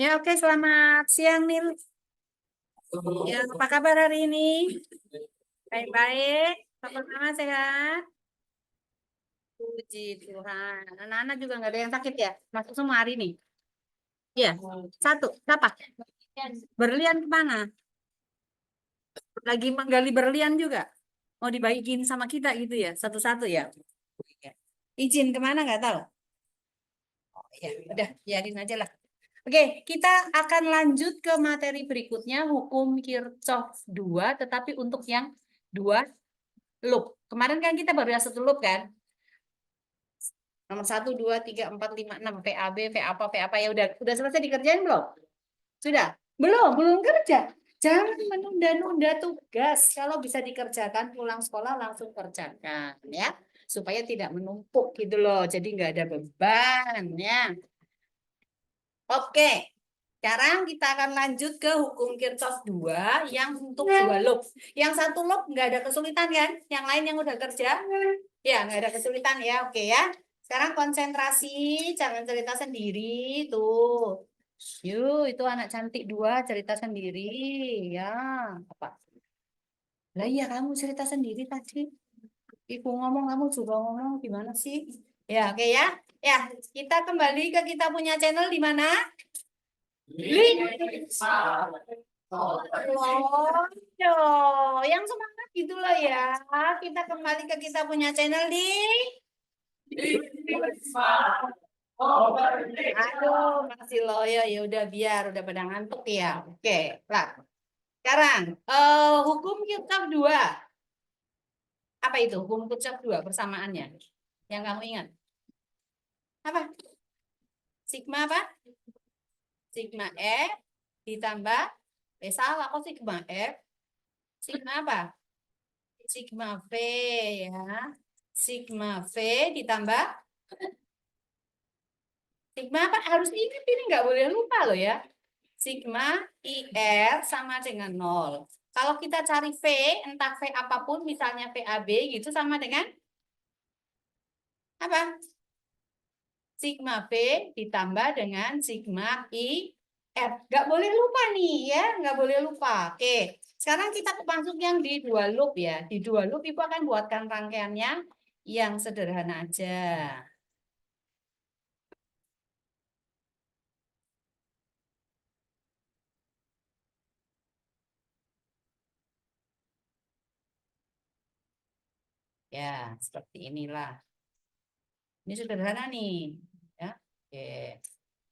Ya, oke, selamat siang, Nil. Ya, apa kabar hari ini? Baik-baik. Papa mama sehat? Puji Tuhan. Anak-anak juga nggak ada yang sakit ya? Masuk semua hari ini? Iya. Satu. Siapa? Berlian kemana? Lagi menggali berlian juga? Mau dibagiin sama kita gitu ya? Satu-satu ya? Iya. Izin kemana nggak tahu? Oh, ya, udah, biarin aja lah. Oke, kita akan lanjut ke materi berikutnya, hukum Kirchhoff 2, tetapi untuk yang dua loop. Kemarin kan kita baru yang satu loop kan? Nomor 1, 2, 3, 4, 5, 6, VAB, VA apa ya udah selesai dikerjain belum? Sudah? Belum kerja. Jangan menunda-nunda tugas. Kalau bisa dikerjakan pulang sekolah langsung kerjakan ya, supaya tidak menumpuk gitu loh. Jadi nggak ada beban ya. Oke. Sekarang kita akan lanjut ke hukum Kirchhoff 2 yang untuk dua loop. Yang satu loop nggak ada kesulitan kan? Yang lain yang udah kerja? Ya, nggak ada kesulitan ya. Oke ya. Sekarang konsentrasi, jangan cerita sendiri tuh. Yuk, itu anak cantik 2 cerita sendiri ya. Apa? Lah iya kamu cerita sendiri tadi. Ibu ngomong kamu juga ngomong gimana sih? Ya, oke ya. Ya, kita kembali ke kita punya channel di mana? Oh, yo, yang semangat gitu loh ya. Kita kembali ke kita punya channel di. Aduh, masih loyo ya udah biar udah pada ngantuk ya. Oke, lah. Sekarang hukum Kirchhoff 2. Apa itu? Hukum Kirchhoff 2 persamaannya. Yang kamu ingat? Apa? Sigma apa? Sigma F ditambah salah kok sigma F. Sigma apa? Sigma V ya. Sigma V ditambah sigma apa? Harus ingat ini nggak boleh lupa loh ya. Sigma IR sama dengan 0. Kalau kita cari V, entah V apapun, misalnya VAB gitu sama dengan apa? Sigma V ditambah dengan sigma IR. Nggak boleh lupa nih ya, nggak boleh lupa. Oke, sekarang kita masuk yang di dua loop ya. Di dua loop Ibu akan buatkan rangkaiannya yang sederhana aja. Ya, seperti inilah. Ini sederhana nih. Ya. Oke.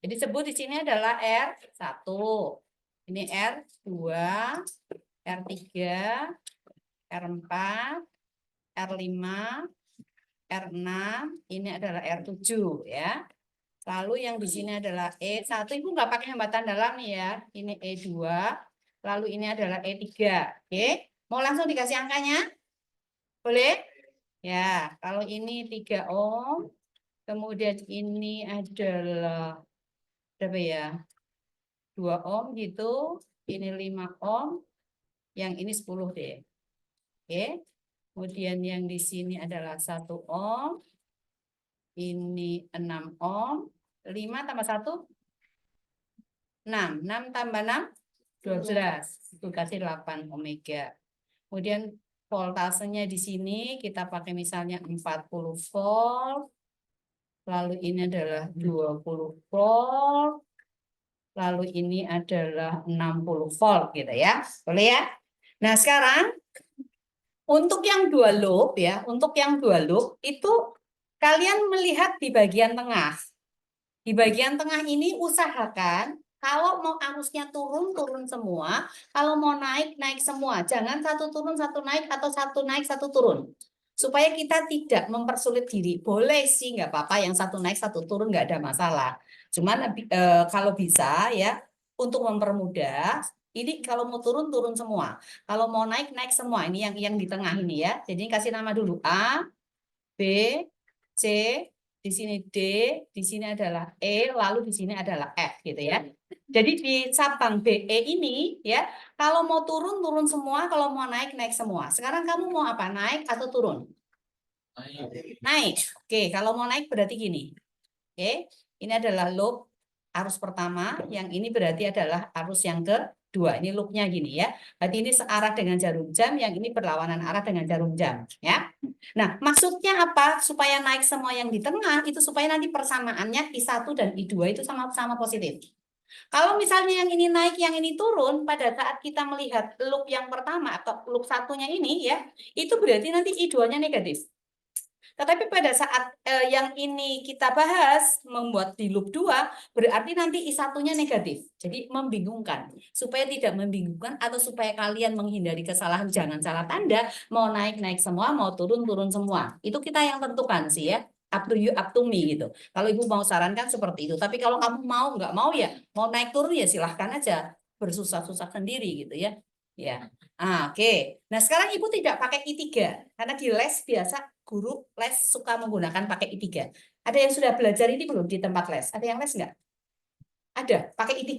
Jadi sebut di sini adalah R1. Ini R2, R3, R4, R5, R6, ini adalah R7 ya. Lalu yang di sini adalah E1, Ibu nggak pakai hambatan dalam nih ya. Ini E2, lalu ini adalah E3. Oke, mau langsung dikasih angkanya? Boleh? Ya, kalau ini 3 ohm, kemudian ini adalah berapa ya? 2 ohm gitu, ini 5 ohm, yang ini 10 deh. Oke. Kemudian yang di sini adalah 1 ohm, ini 6 ohm, 5 tambah 1 6, 6 tambah 6 12. Itu kasih 8 ohmega. Kemudian voltasenya di sini kita pakai misalnya 40 volt. Lalu ini adalah 20 volt. Lalu ini adalah 60 volt gitu ya. Boleh ya? Nah, sekarang untuk yang dua loop ya, untuk yang dua loop itu kalian melihat di bagian tengah. Di bagian tengah ini usahakan kalau mau arusnya turun, turun semua. Kalau mau naik, naik semua. Jangan satu turun, satu naik, atau satu naik, satu turun. Supaya kita tidak mempersulit diri. Boleh sih, nggak apa-apa. Yang satu naik, satu turun, nggak ada masalah. Cuman kalau bisa ya, untuk mempermudah, ini kalau mau turun, turun semua. Kalau mau naik, naik semua. Ini yang di tengah ini ya. Jadi kasih nama dulu A, B, C, di sini D, di sini adalah E, lalu di sini adalah F gitu ya. Jadi di cabang BE ini ya, kalau mau turun turun semua, kalau mau naik naik semua. Sekarang kamu mau apa? Naik atau turun? Naik. Oke, kalau mau naik berarti gini. Oke, ini adalah loop arus pertama, yang ini berarti adalah arus yang kedua. Ini loopnya gini ya. Berarti ini searah dengan jarum jam, yang ini berlawanan arah dengan jarum jam ya. Nah, maksudnya apa? Supaya naik semua yang di tengah itu supaya nanti persamaannya I1 dan I2 itu sama-sama positif. Kalau misalnya yang ini naik, yang ini turun, pada saat kita melihat loop yang pertama atau loop satunya ini ya, itu berarti nanti I2-nya negatif. Tetapi pada saat yang ini kita bahas, membuat di loop 2, berarti nanti I1-nya negatif. Jadi membingungkan. Supaya tidak membingungkan atau supaya kalian menghindari kesalahan, jangan salah tanda, mau naik-naik semua, mau turun-turun semua. Itu kita yang tentukan sih ya. Up to you, up to me gitu. Kalau ibu mau sarankan seperti itu. Tapi kalau kamu mau, nggak mau ya, mau naik turun ya silahkan aja. Bersusah-susah sendiri gitu ya. Ya. Oke. Nah sekarang ibu tidak pakai I3. Karena di les biasa guru les suka menggunakan pakai I3. Ada yang sudah belajar ini belum di tempat les? Ada yang les nggak? Ada, pakai I3.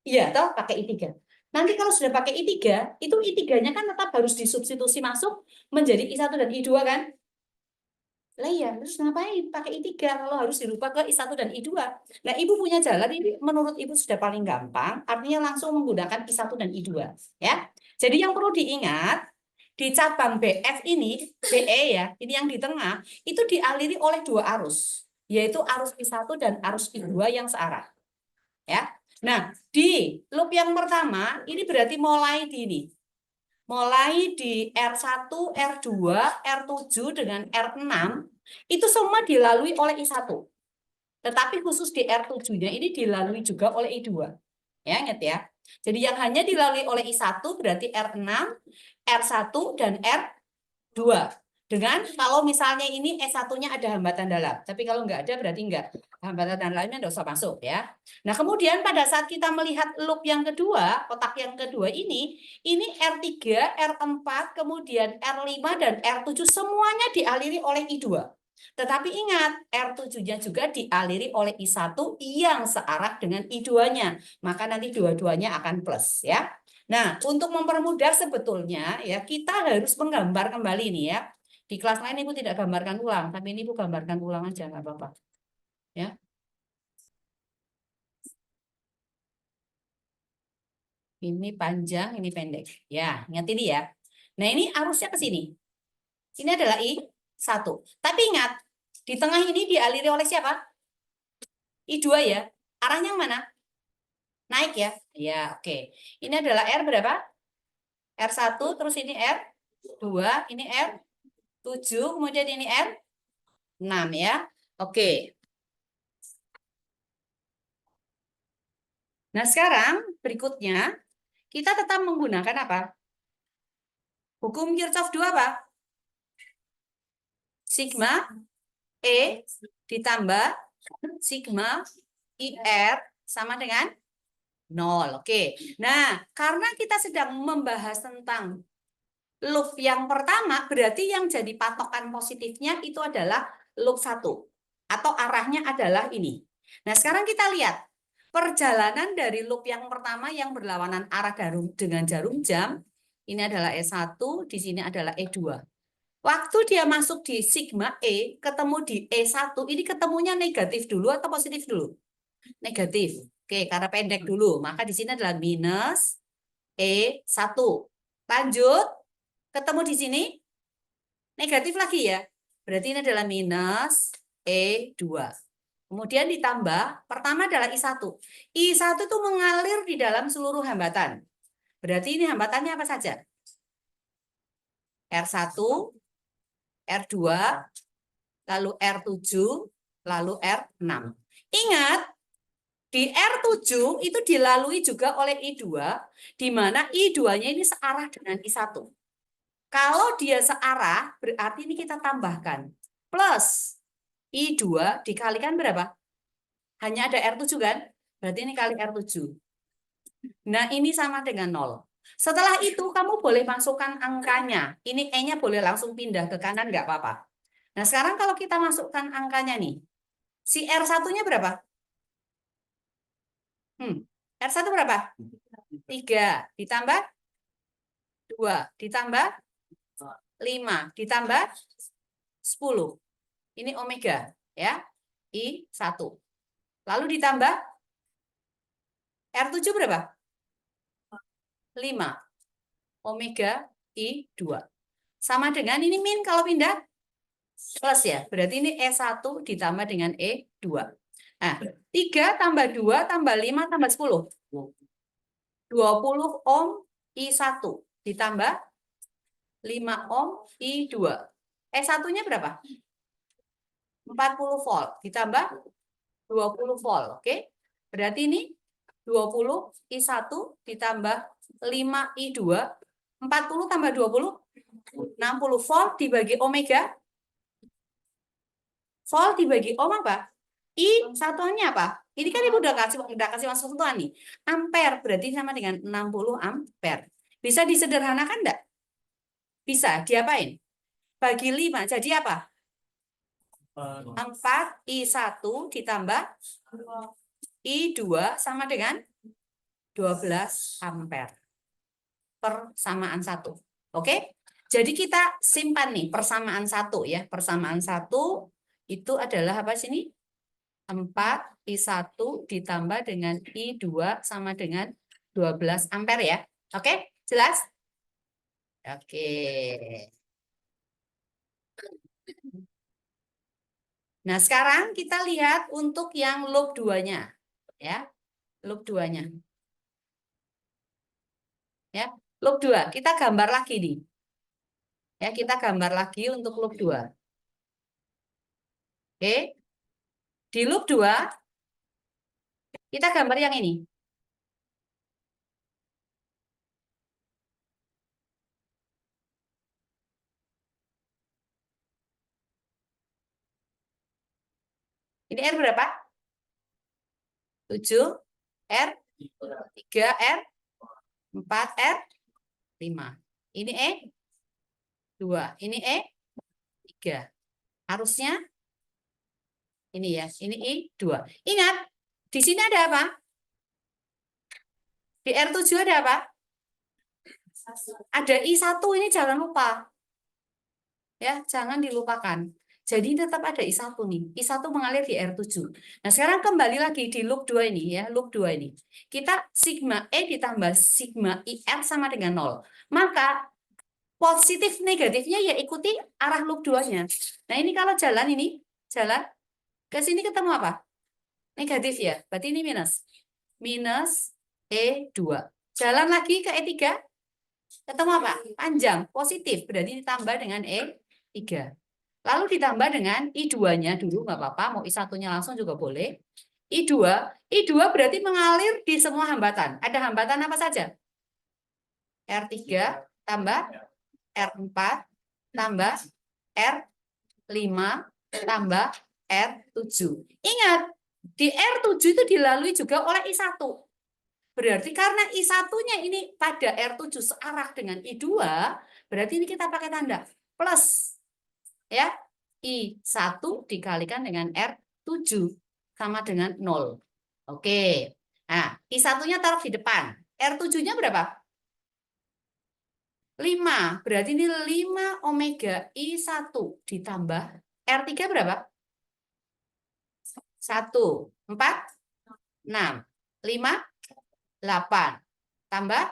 Iya, toh pakai I3. Nanti kalau sudah pakai I3, itu I3-nya kan tetap harus disubstitusi masuk menjadi I1 dan I2 kan? Lah iya, terus ngapain pakai I3 kalau harus dirubah ke I1 dan I2? Nah, ibu punya jalan ini menurut ibu sudah paling gampang, artinya langsung menggunakan I1 dan I2, ya. Jadi yang perlu diingat, di cabang BF ini, BE ya, ini yang di tengah, itu dialiri oleh dua arus, yaitu arus I1 dan arus I2 yang searah. Ya. Nah, di loop yang pertama, ini berarti mulai di ini. Mulai di R1, R2, R7 dengan R6, itu semua dilalui oleh I1. Tetapi khusus di R7-nya ini dilalui juga oleh I2. Ya, ingat ya. Jadi yang hanya dilalui oleh I1 berarti R6, R1, dan R2. Dengan kalau misalnya ini S1-nya ada hambatan dalam. Tapi kalau nggak ada berarti nggak. Hambatan dalamnya nggak usah masuk ya. Nah kemudian pada saat kita melihat loop yang kedua, kotak yang kedua ini R3, R4, kemudian R5, dan R7 semuanya dialiri oleh I2. Tetapi ingat, R7-nya juga dialiri oleh I1 yang searah dengan I2-nya. Maka nanti dua-duanya akan plus ya. Nah, untuk mempermudah sebetulnya ya kita harus menggambar kembali nih ya. Di kelas lain Ibu tidak gambarkan ulang, tapi ini Ibu gambarkan ulang aja, nggak apa-apa. Ya. Ini panjang, ini pendek. Ya, ingat ini ya. Nah, ini arusnya ke sini. Ini adalah I1. Tapi ingat, di tengah ini dialiri oleh siapa? I2 ya. Arahnya yang mana? Naik ya. Ya, oke. Ini adalah R berapa? R1, terus ini R2, ini R7, kemudian ini R6 ya. Oke. Nah, sekarang berikutnya kita tetap menggunakan apa? Hukum Kirchhoff 2 apa? Sigma E ditambah sigma IR sama dengan 0. Oke. Nah, karena kita sedang membahas tentang loop yang pertama, berarti yang jadi patokan positifnya itu adalah loop 1. Atau arahnya adalah ini. Nah, sekarang kita lihat. Perjalanan dari loop yang pertama yang berlawanan arah dengan jarum jam, ini adalah E1, di sini adalah E2. Waktu dia masuk di sigma E, ketemu di E1, ini ketemunya negatif dulu atau positif dulu? Negatif. Oke, karena pendek dulu. Maka di sini adalah minus E1. Lanjut, ketemu di sini, negatif lagi ya. Berarti ini adalah minus E2. Kemudian ditambah, pertama adalah I1. I1 itu mengalir di dalam seluruh hambatan. Berarti ini hambatannya apa saja? R1, R2, lalu R7, lalu R6. Ingat, di R7 itu dilalui juga oleh I2, di mana I2-nya ini searah dengan I1. Kalau dia searah, berarti ini kita tambahkan. Plus I2 dikalikan berapa? Hanya ada R7 kan? Berarti ini kali R7. Nah, ini sama dengan 0. Setelah itu, kamu boleh masukkan angkanya. Ini E-nya boleh langsung pindah ke kanan, nggak apa-apa. Nah, sekarang kalau kita masukkan angkanya nih. Si R1-nya berapa? R1 berapa? 3. Ditambah 2. Ditambah 5. Ditambah 10. Ini omega. Ya. I1. Lalu ditambah R7 berapa? 5. Omega I2. Sama dengan ini min kalau pindah plus ya. Berarti ini E1 ditambah dengan E2. Nah, 3 tambah 2 tambah 5 tambah 10. 20 ohm I1 ditambah 5 ohm I2. E1-nya berapa? 40 volt ditambah 20 volt. Oke. Berarti ini 20 I1 ditambah 5 I2. 40 tambah 20 60 volt dibagi omega. Volt dibagi ohm apa? I satuannya apa? Ini kan Ibu udah kasih masuk satuan nih. Ampere berarti sama dengan 60 ampere. Bisa disederhanakan enggak? Bisa. Diapain? Bagi 5 jadi apa? 4 I1 ditambah I2 sama dengan 12 ampere. Persamaan 1. Oke? Jadi kita simpan nih persamaan 1 ya. Persamaan 1 itu adalah apa sini? 4 I1 ditambah dengan I2 sama dengan 12 ampere ya. Oke? Jelas? Oke. Nah, sekarang kita lihat untuk yang loop 2-nya. Ya. Loop 2-nya. Ya. Loop 2, kita gambar lagi nih. Ya, kita gambar lagi untuk loop 2. Oke. Di loop 2 kita gambar yang ini. Ini R berapa? 7, R, 3, R, 4, R, 5. Ini E, 2. Ini E, 3. Harusnya ini ya, ini I2. Ingat, di sini ada apa? Di R7 ada apa? Ada I1, ini jangan lupa. Ya, jangan dilupakan. Jadi tetap ada I1 nih. I1 mengalir di R7. Nah, sekarang kembali lagi di loop 2 ini ya, loop 2 ini. Kita sigma E ditambah sigma IR sama dengan 0. Maka positif negatifnya ya ikuti arah loop 2-nya. Nah, ini kalau jalan ini, jalan ke sini ketemu apa? Negatif ya. Berarti ini minus. Minus E2. Jalan lagi ke E3. Ketemu apa? Panjang. Positif. Berarti ditambah dengan E3. Lalu ditambah dengan I2-nya dulu, nggak apa-apa. Mau I1-nya langsung juga boleh. I2. I2 berarti mengalir di semua hambatan. Ada hambatan apa saja? R3 tambah R4 tambah R5 tambah R7. Ingat, di R7 itu dilalui juga oleh I1. Berarti karena I1-nya ini pada R7 searah dengan I2, berarti ini kita pakai tanda plus. Ya, I1 dikalikan dengan R7 sama dengan 0. Oke. Nah, I1-nya taruh di depan. R7-nya berapa? 5. Berarti ini 5 omega I1 ditambah R3 berapa? 1, 4, 6, 5, 8. Tambah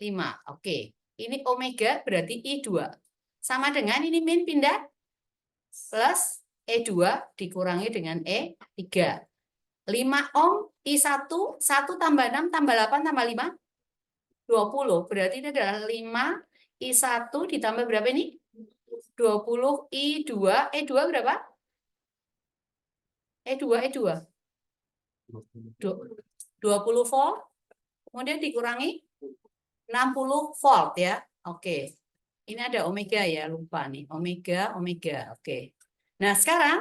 5. Oke. Ini omega berarti I2. Sama dengan ini min pindah plus E2 dikurangi dengan E3. 5 ohm I1, 1 tambah 6 tambah 8 tambah 5, 20. Berarti ini adalah 5 I1 ditambah berapa ini? 20 I2. E2 berapa? E2, E2. 20 volt. Kemudian dikurangi 60 volt ya. Oke. Ini ada omega ya, lupa nih. Omega, omega. Oke. Nah, sekarang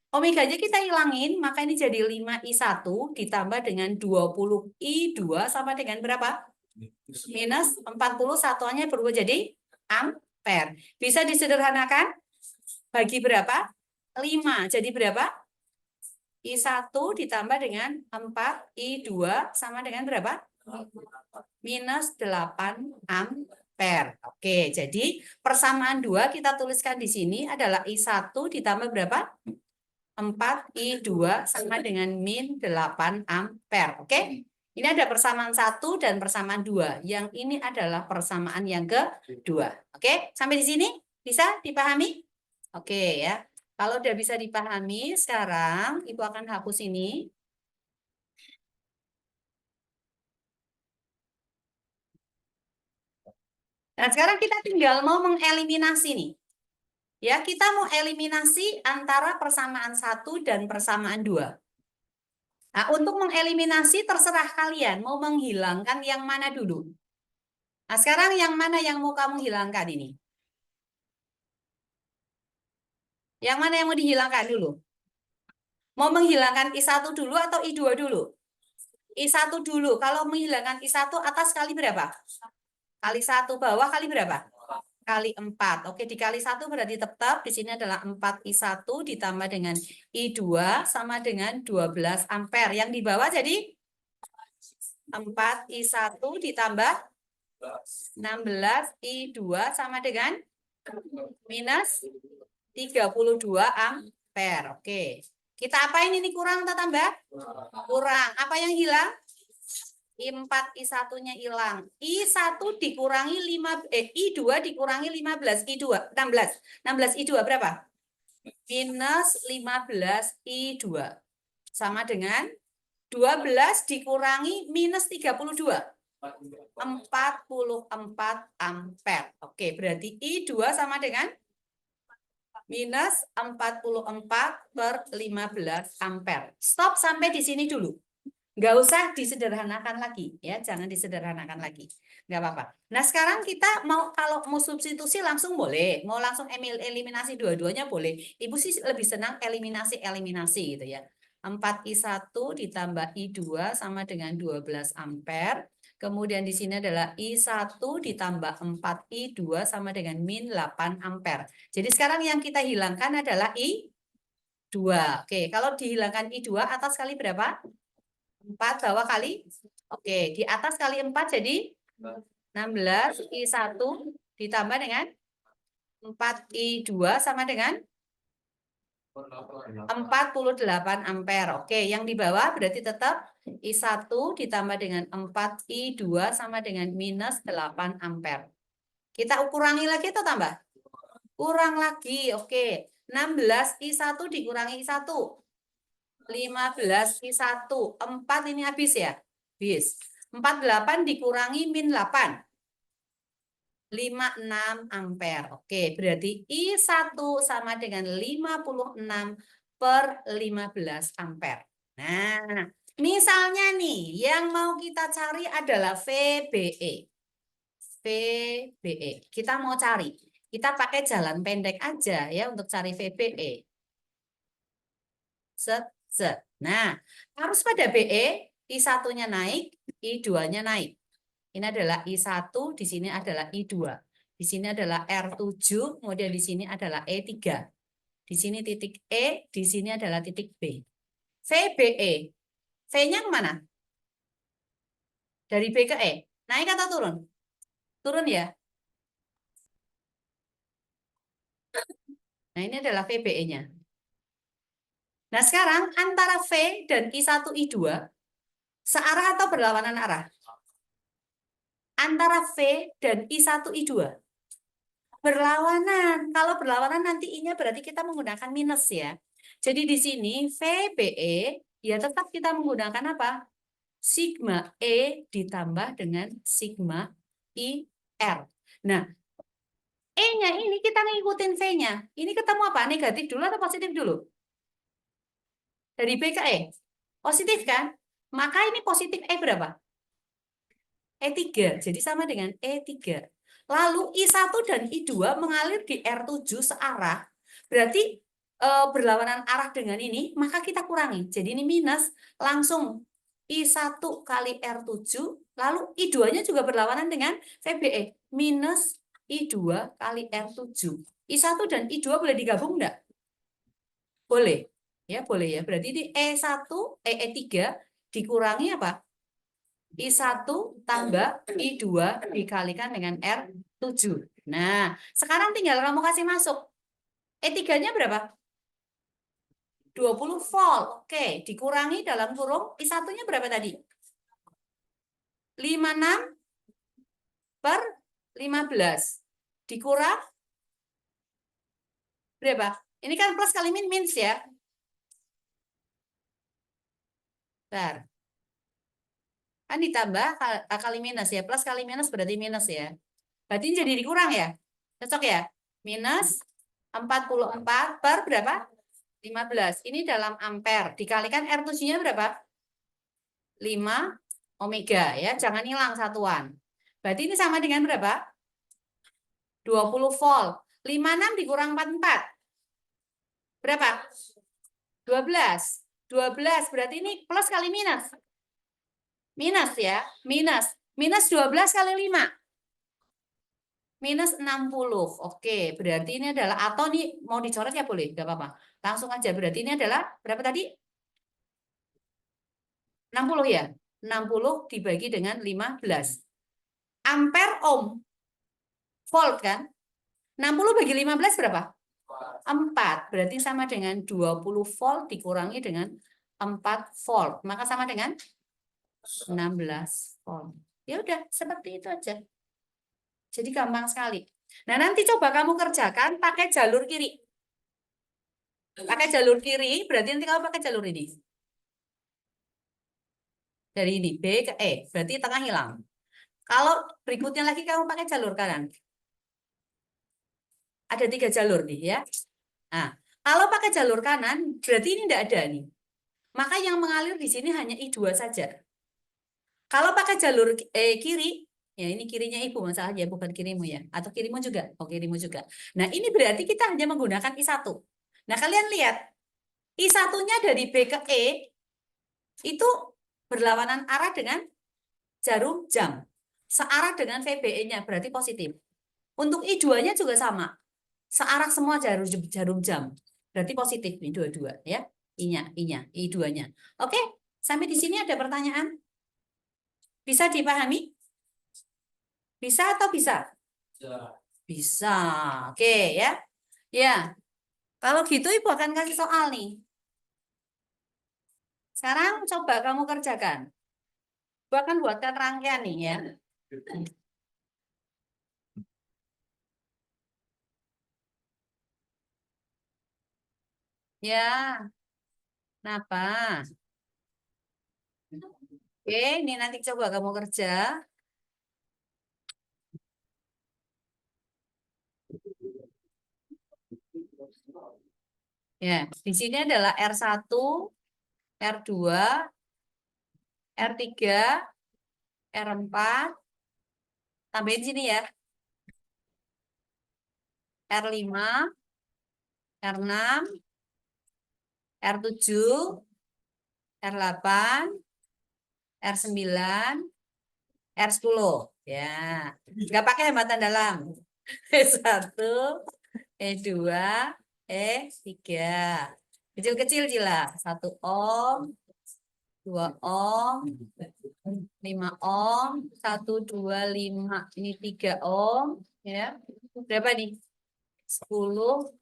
omega aja kita hilangin, maka ini jadi 5 I1 ditambah dengan 20 I2 sama dengan berapa? Minus 40, satuannya berubah jadi ampere. Bisa disederhanakan? Bagi berapa? 5. Jadi berapa? I1 ditambah dengan 4 I2 sama dengan berapa? Minus 8 ampere. Oke, jadi persamaan 2 kita tuliskan di sini adalah I1 ditambah berapa? 4I2 sama dengan min 8 ampere. Oke? Ini ada persamaan 1 dan persamaan 2. Yang ini adalah persamaan yang kedua. Oke? Sampai di sini bisa dipahami? Oke ya. Kalau udah bisa dipahami, sekarang Ibu akan hapus ini. Nah, sekarang kita tinggal mau mengeliminasi nih. Ya, kita mau eliminasi antara persamaan 1 dan persamaan 2. Nah, untuk mengeliminasi terserah kalian mau menghilangkan yang mana dulu. Nah, sekarang yang mana yang mau kamu hilangkan ini? Yang mana yang mau dihilangkan dulu? Mau menghilangkan I1 dulu atau I2 dulu? I1 dulu. Kalau menghilangkan I1 atas kali berapa? Kali 1, bawah kali berapa? Kali 4. Oke, dikali 1 berarti tetap di sini adalah 4I1 ditambah dengan I2 sama dengan 12 ampere. Yang di bawah jadi 4I1 ditambah 16I2 sama dengan minus 32 ampere. Oke. Kita apain ini kurang atau tambah? Kurang. Apa yang hilang? I4 I1-nya hilang. I1 dikurangi 5 I2 dikurangi 15 I2 16. 16 I2 berapa? Minus 15 I2 sama dengan 12 dikurangi minus 32. 44 ampere. Oke, berarti I2 sama dengan minus 44/15 ampere. Stop sampai di sini dulu. Nggak usah disederhanakan lagi, ya, jangan disederhanakan lagi, nggak apa-apa. Nah, sekarang kita kalau mau substitusi langsung boleh, mau langsung eliminasi dua-duanya boleh. Ibu sih lebih senang eliminasi gitu ya. 4I1 ditambah I2 sama dengan 12 ampere. Kemudian di sini adalah I1 ditambah 4I2 sama dengan min 8 ampere. Jadi sekarang yang kita hilangkan adalah I2. Oke, kalau dihilangkan I2 atas kali berapa? 4 bawah kali. Oke, di atas kali 4 jadi 16 I1 ditambah dengan 4I2 sama dengan 48 ampere. Oke, yang di bawah berarti tetap I1 ditambah dengan 4I2 sama dengan minus 8 ampere. Kita kurangi lagi atau tambah? Kurang lagi. Oke, 16 I1 dikurangi I1. 15 I1. 4 ini habis ya? Habis. 48 dikurangi min 8. 56 ampere. Oke, berarti I1 sama dengan 56/15 ampere. Nah, misalnya nih, yang mau kita cari adalah VBE. VBE. Kita mau cari. Kita pakai jalan pendek aja ya untuk cari VBE. Set. Nah, harus pada BE, I1-nya naik, I2-nya naik. Ini adalah I1, di sini adalah I2. Di sini adalah R7, kemudian di sini adalah E3. Di sini titik E, di sini adalah titik B. VBE. V-nya kemana? Dari B ke E. Naik atau turun? Turun ya? Nah, ini adalah VBE-nya. Nah, sekarang antara V dan I1, I2, searah atau berlawanan arah? Antara V dan I1, I2. Berlawanan. Kalau berlawanan nanti I-nya berarti kita menggunakan minus ya. Jadi di sini VBE, ya tetap kita menggunakan apa? Sigma E ditambah dengan sigma IR. Nah, E-nya ini kita ngikutin V-nya. Ini ketemu apa? Negatif dulu atau positif dulu? Dari B ke E. Positif kan? Maka ini positif E berapa? E3. Jadi sama dengan E3. Lalu I1 dan I2 mengalir di R7 searah. Berarti berlawanan arah dengan ini, maka kita kurangi. Jadi ini minus, langsung I1 kali R7, lalu I2-nya juga berlawanan dengan VBE. Minus I2 kali R7. I1 dan I2 boleh digabung enggak? Boleh. Ya, boleh ya. Berarti ini E1, E3 dikurangi apa? I1 tambah I2 dikalikan dengan R7. Nah, sekarang tinggal kamu kasih masuk. E3-nya berapa? 12. 20 volt. Oke, dikurangi dalam kurung I1-nya berapa tadi? 56 per 15. Dikurang berapa? Ini kan plus kali minus ya. Bentar. Kan ditambah kali minus ya. Plus kali minus berarti minus ya. Berarti ini jadi dikurang ya. Cocok ya? Minus 44 per berapa? 15. Ini dalam ampere. Dikalikan R7-nya berapa? 5 omega ya. Jangan hilang satuan. Berarti ini sama dengan berapa? 20 volt. 56 dikurang 44. Berapa? 12. 12 berarti ini plus kali minus. Minus ya. Minus. Minus 12 kali 5. Minus 60. Oke, berarti ini adalah, atau nih mau dicoret ya boleh, nggak apa-apa. Langsung aja, berarti ini adalah berapa tadi? 60 ya? 60 dibagi dengan 15. Ampere ohm. Volt kan? 60 bagi 15 berapa? 4. Berarti sama dengan 20 volt dikurangi dengan 4 volt. Maka sama dengan 16 volt. Ya udah, seperti itu aja. Jadi gampang sekali. Nah, nanti coba kamu kerjakan pakai jalur kiri. Pakai jalur kiri, berarti nanti kamu pakai jalur ini. Dari ini, B ke E, berarti tengah hilang. Kalau berikutnya lagi kamu pakai jalur kanan. Ada 3 jalur nih ya. Nah, kalau pakai jalur kanan, berarti ini tidak ada nih. Maka yang mengalir di sini hanya I2 saja. Kalau pakai jalur kiri, ya ini kirinya ibu masalahnya, bukan kirimu ya. Atau kirimu juga, oh kirimu juga. Nah ini berarti kita hanya menggunakan I1. Nah kalian lihat, I1-nya dari B ke E, itu berlawanan arah dengan jarum jam. Searah dengan VBE-nya, berarti positif. Untuk I2-nya juga sama. Searah semua jarum jam. Berarti positif nih dua-dua ya. I2-nya. Oke, sampai di sini ada pertanyaan? Bisa dipahami? Bisa atau bisa? Bisa. Oke ya. Ya. Kalau gitu Ibu akan kasih soal nih. Sekarang coba kamu kerjakan. Ibu akan buatkan rangkaian nih ya. Ya. Kenapa? Oke, ini nanti coba kamu kerja. Ya, di sini adalah R1, R2, R3, R4. Tambahin sini ya. R5, R6, R7, R8, R9, R10. Ya, nggak pakai hambatan dalam. E1, E2, E3. Kecil-kecil Cila. 1 ohm, 2 ohm, 5 ohm, 1, 2, 5. Ini 3 ohm. Ya. Berapa nih? 10.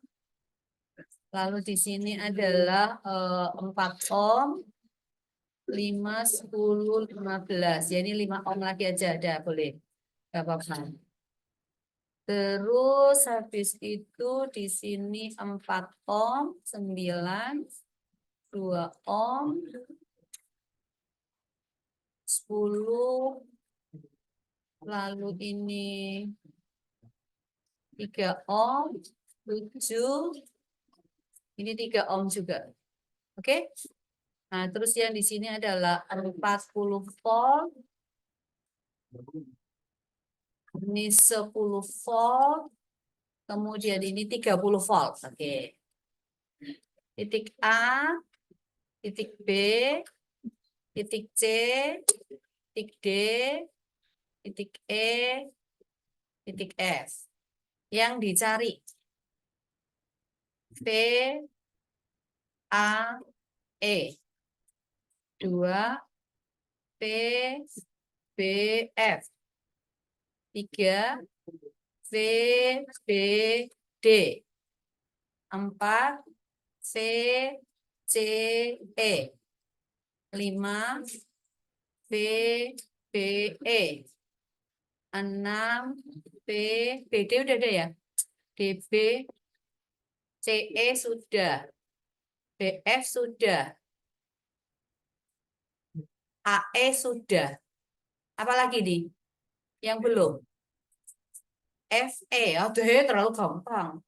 Lalu di sini adalah 4 ohm, 5, 10, 15. Ya ini 5 ohm lagi aja ada, boleh. Gak apa-apa. Terus habis itu di sini 4 ohm, 9, 2 ohm, 10, lalu ini 3 ohm, 7, ini 3 ohm juga. Oke? Nah, terus yang di sini adalah 40 volt, ini 10 volt, kemudian ini 30 volt. Oke. Titik A, titik B, titik C, titik D, titik E, titik F. Yang dicari V, A, E. 2, P, B, F. 3, V, B, D. 4, C, CE. 5 BBE. 6 BD udah ada ya? DB CE sudah. BF sudah. AE sudah. Apalagi nih? Yang belum? FE. Aduh, terlalu gampang.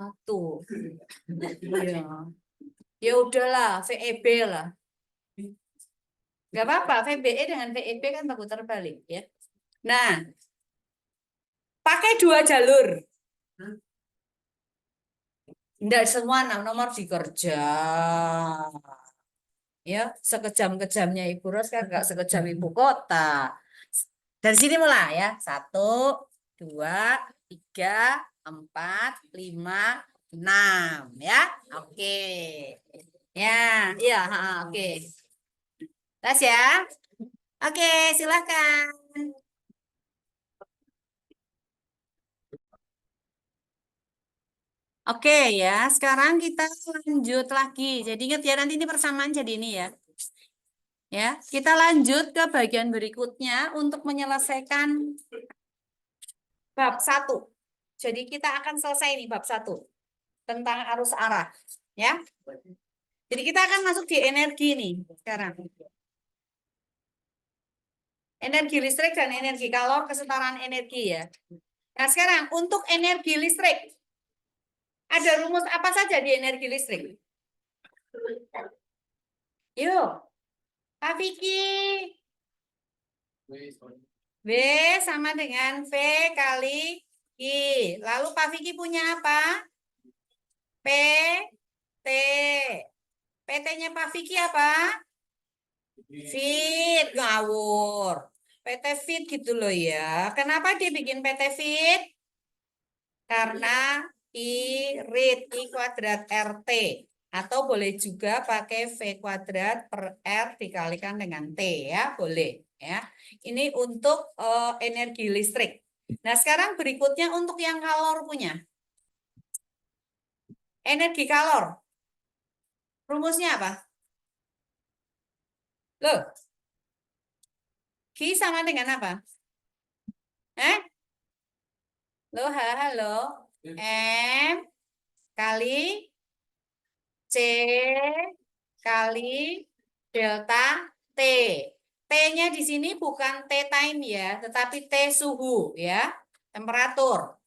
1. Ya. Ya udahlah, VEB lah. Gak apa-apa, VBE dengan VEB kan baku terbalik ya. Nah, pakai 2 jalur. Tidak semua 6 nomor dikerja. Ya, sekejam-kejamnya Ibu Ros kan nggak sekejam Ibu Kota. Dari sini mulai ya. 1, 2, 3, 4, 5, 6 ya. Oke. Ya, iya, oke. Tas ya. Oke, silakan. Oke ya, sekarang kita lanjut lagi. Jadi ingat ya, nanti ini persamaan jadi ini ya. Ya, kita lanjut ke bagian berikutnya untuk menyelesaikan bab 1. Jadi kita akan selesai nih bab 1 tentang arus arah. Ya. Jadi kita akan masuk di energi nih sekarang. Energi listrik dan energi kalor, kesetaraan energi ya. Nah sekarang untuk energi listrik, ada rumus apa saja di energi listrik? Yuk, Pak Vicky. V sama dengan V kali I. Lalu Pak Vicky punya apa? P, T. PT-nya Pak Vicky apa? Fit, ngawur. PT Fit gitu loh ya. Kenapa dia bikin PT Fit? Karena irit, I kuadrat RT. Atau boleh juga pakai V kuadrat per R dikalikan dengan T ya, boleh ya. Ini untuk energi listrik. Nah sekarang berikutnya untuk yang kalor punya. Energi kalor. Rumusnya apa? Loh, Q sama dengan apa? Loh, halo. M kali C kali delta T. T-nya di sini bukan T time ya, tetapi T suhu ya, temperatur.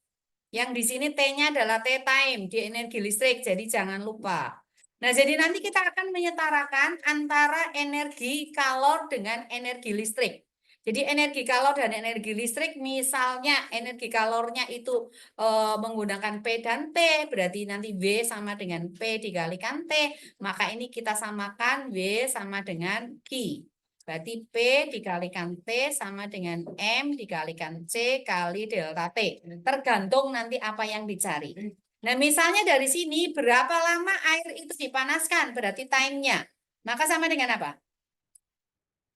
Yang di sini T-nya adalah T time di energi listrik, jadi jangan lupa. Nah, jadi nanti kita akan menyetarakan antara energi kalor dengan energi listrik. Jadi energi kalor dan energi listrik, misalnya energi kalornya itu menggunakan P dan T, berarti nanti W sama dengan P dikalikan T, maka ini kita samakan W sama dengan Q. Berarti P dikalikan T sama dengan M dikalikan C kali delta T. Tergantung nanti apa yang dicari. Nah, misalnya dari sini berapa lama air itu dipanaskan, berarti time-nya. Maka sama dengan apa?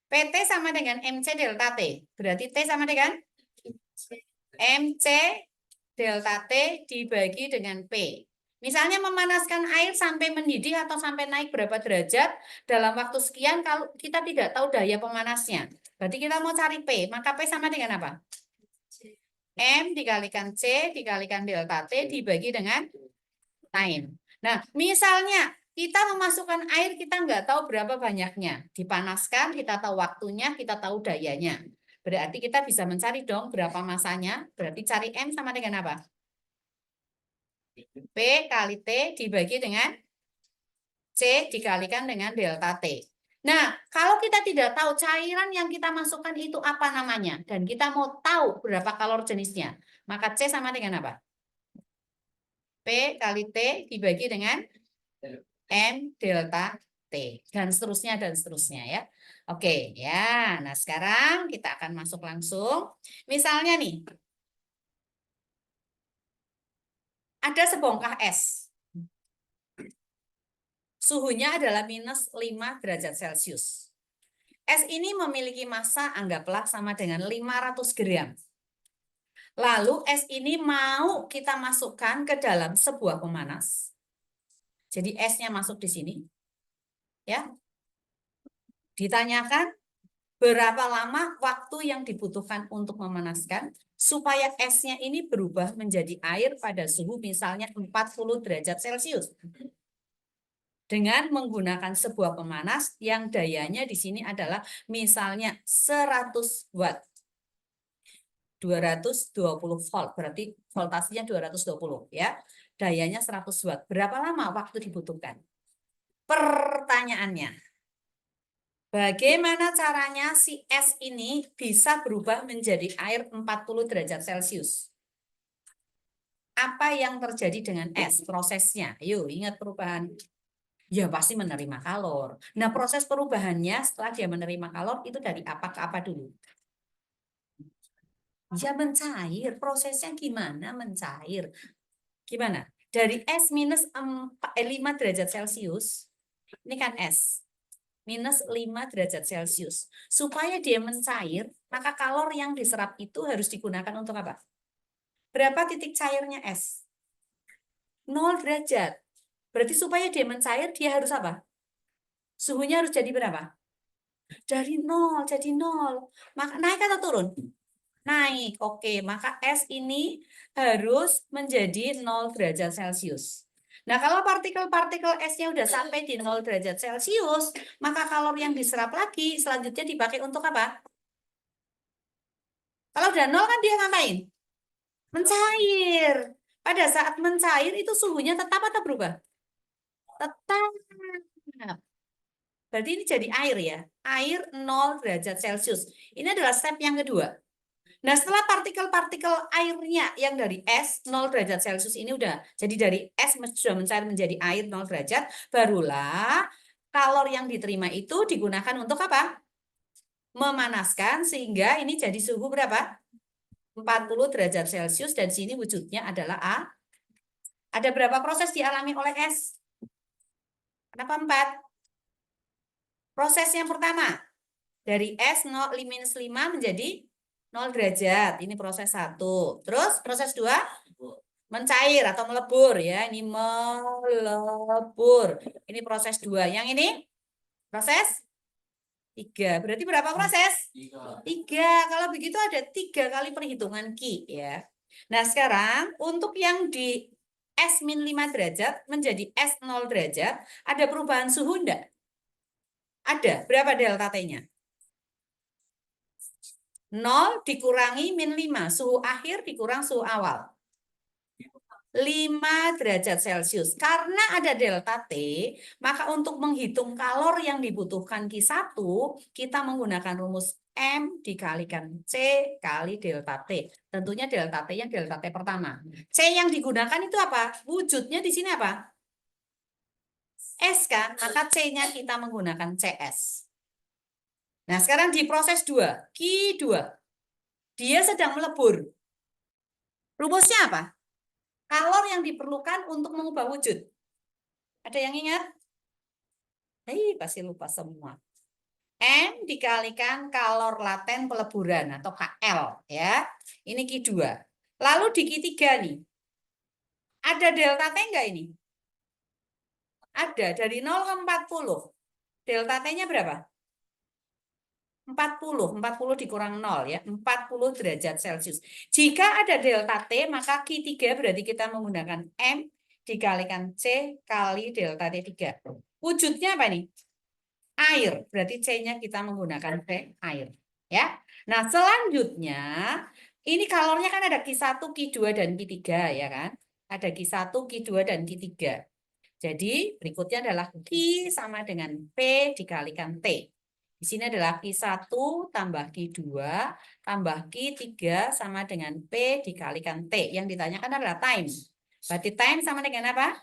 PT sama dengan MC delta T. Berarti T sama dengan MC delta T dibagi dengan P. Misalnya memanaskan air sampai mendidih atau sampai naik berapa derajat dalam waktu sekian, kalau kita tidak tahu daya pemanasnya. Berarti kita mau cari P, maka P sama dengan apa? M dikalikan C dikalikan delta T dibagi dengan time. Nah, misalnya kita memasukkan air, kita nggak tahu berapa banyaknya. Dipanaskan, kita tahu waktunya, kita tahu dayanya. Berarti kita bisa mencari dong berapa masanya. Berarti cari M sama dengan apa? P kali T dibagi dengan C dikalikan dengan delta T. Nah, kalau kita tidak tahu cairan yang kita masukkan itu apa namanya, dan kita mau tahu berapa kalor jenisnya, maka C sama dengan apa? P kali T dibagi dengan M delta T dan seterusnya ya. Oke ya. Nah sekarang kita akan masuk langsung. Misalnya nih, ada sebongkah es. Suhunya adalah minus 5 derajat Celcius. Es ini memiliki massa anggaplah sama dengan 500 gram. Lalu es ini mau kita masukkan ke dalam sebuah pemanas. Jadi esnya masuk di sini. ya. Ditanyakan berapa lama waktu yang dibutuhkan untuk memanaskan supaya esnya ini berubah menjadi air pada suhu misalnya 40 derajat Celcius. Dengan menggunakan sebuah pemanas yang dayanya di sini adalah misalnya 100 watt. 220 volt, berarti voltasenya 220 ya. Dayanya 100 watt. Berapa lama waktu dibutuhkan? Pertanyaannya, bagaimana caranya si es ini bisa berubah menjadi air 40 derajat Celcius? Apa yang terjadi dengan es? Prosesnya. Yuk, ingat perubahan. Ya, pasti menerima kalor. Nah, proses perubahannya setelah dia menerima kalor itu dari apa ke apa dulu? Ya, mencair. Prosesnya gimana mencair? Gimana? Dari es minus 5 derajat Celcius, ini kan es, minus 5 derajat Celcius. Supaya dia mencair, maka kalor yang diserap itu harus digunakan untuk apa? Berapa titik cairnya es? 0 derajat. Berarti supaya dia mencair, dia harus apa? Suhunya harus jadi berapa? Dari 0, jadi 0. Maka naik atau turun? Naik. Oke, maka es ini harus menjadi 0 derajat Celcius. Nah, kalau partikel-partikel esnya udah sampai di 0 derajat Celcius, maka kalor yang diserap lagi selanjutnya dipakai untuk apa? Kalau udah 0 kan dia ngapain? Mencair. Pada saat mencair itu suhunya tetap atau berubah? Tetap. Berarti ini jadi air ya. Air 0 derajat Celcius. Ini adalah step yang kedua. Nah, setelah partikel-partikel airnya yang dari es 0 derajat Celcius ini udah jadi dari es sudah mencair menjadi air 0 derajat, barulah kalor yang diterima itu digunakan untuk apa? Memanaskan sehingga ini jadi suhu berapa? 40 derajat Celcius dan sini wujudnya adalah A. Ada berapa proses dialami oleh es? Kenapa 4? Proses yang pertama, dari es 0, minus 5 menjadi 0 derajat. Ini proses 1. Terus proses 2, mencair atau melebur ya. Ini melebur. Ini proses 2. Yang ini proses 3. Berarti berapa proses? 3. Kalau begitu ada 3 kali perhitungan Q ya. Nah, sekarang untuk yang di S min 5 derajat menjadi S 0 derajat, ada perubahan suhu enggak? Ada. Berapa delta T-nya? 0 dikurangi min 5. Suhu akhir dikurang suhu awal. 5 derajat Celcius. Karena ada delta T, maka untuk menghitung kalor yang dibutuhkan Q1, kita menggunakan rumus M dikalikan C kali delta T. Tentunya delta T yang delta T pertama. C yang digunakan itu apa? Wujudnya di sini apa? S kan? Maka C-nya kita menggunakan CS. Nah, sekarang di proses 2, Q2. Dia sedang melebur. Rumusnya apa? Kalor yang diperlukan untuk mengubah wujud. Ada yang ingat? Pasti lupa semua. M dikalikan kalor laten peleburan atau KL ya. Ini Q2. Lalu di Q3 nih. Ada delta T enggak ini? Ada dari 0 ke 40. Delta T-nya berapa? 40 dikurang 0 ya, 40 derajat Celcius. Jika ada delta T, maka Q3 berarti kita menggunakan M dikalikan C kali delta T3. Wujudnya apa nih? Air, berarti C-nya kita menggunakan C, air. Ya. Nah, selanjutnya, ini kalornya kan ada Q1, Q2, dan Q3 ya kan? Ada Q1, Q2, dan Q3. Jadi, berikutnya adalah Q sama dengan P dikalikan T. Di sini adalah Q1 tambah Q2 tambah Q3 sama dengan P dikalikan T. Yang ditanyakan adalah time. Berarti time sama dengan apa?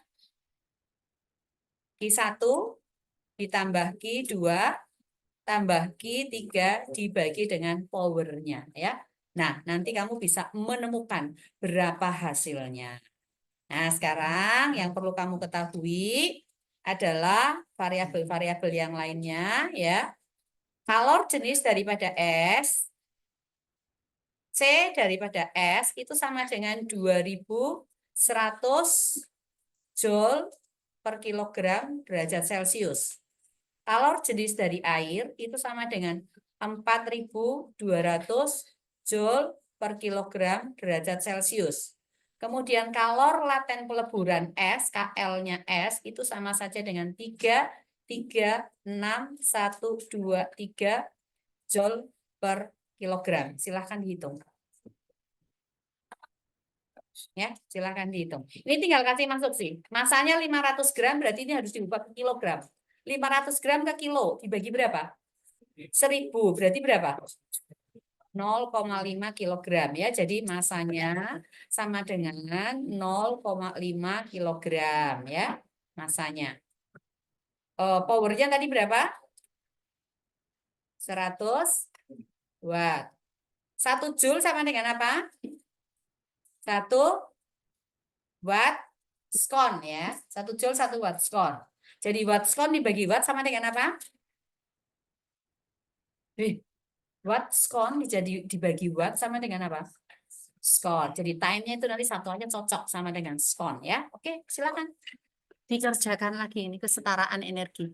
Q1 ditambah Q2 tambah Q3 dibagi dengan powernya ya. Nah, nanti kamu bisa menemukan berapa hasilnya. Nah, sekarang yang perlu kamu ketahui adalah variabel-variabel yang lainnya ya. Kalor jenis daripada S, C daripada S itu sama dengan 2100 Joule per kilogram derajat Celcius. kalor jenis dari air itu sama dengan 4.200 Joule per kilogram derajat Celcius. Kemudian kalor laten peleburan es, KL-nya es, itu sama saja dengan 3,6,123 Joule per kilogram. Silahkan dihitung. Ya, silakan dihitung. Ini tinggal kasih masuk sih. Masanya 500 gram berarti ini harus diubah ke kilogram. 500 gram ke kilo dibagi berapa? 1000 berarti berapa? 0,5 kilogram ya. Jadi masanya sama dengan 0,5 kilogram ya. Masanya. Powernya tadi berapa? 100 watt. 1 joule sama dengan apa? 1 watt skon ya. 1 joule 1 watt skon. Jadi watt skon dibagi watt sama dengan apa? Watt skon dibagi watt sama dengan apa? Skon. Jadi time-nya itu nanti satuannya cocok sama dengan skon ya. Oke, silakan dikerjakan lagi ini kesetaraan energi.